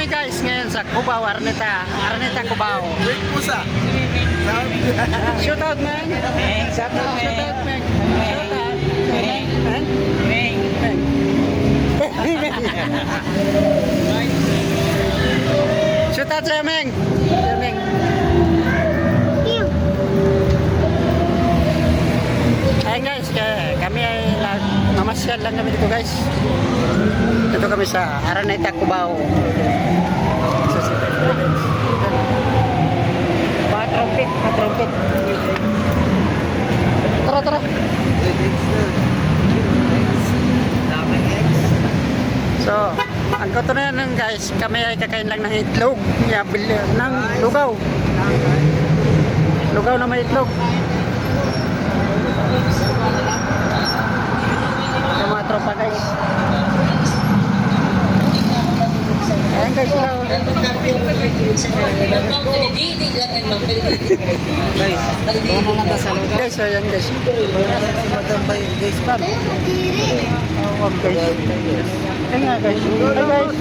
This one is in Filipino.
kami guys ngayon sa Cubao, Araneta Cubao. Wait po sa. Shout out man. Shout out man. Shout out. Shout out sa Meng. Ayun guys, kami ay namasyal lang kami dito guys. Dito kami sa Araneta Cubao. Patrompet. Tara. So, ang katunayan guys, kami ay kakain lang ng itlog, ng lugaw. Lugaw na may itlog. Yung mga tropa guys. Ayan guys, sila. Guys, ayan guys. Guys, pa. Ayan nga guys. Ayan guys.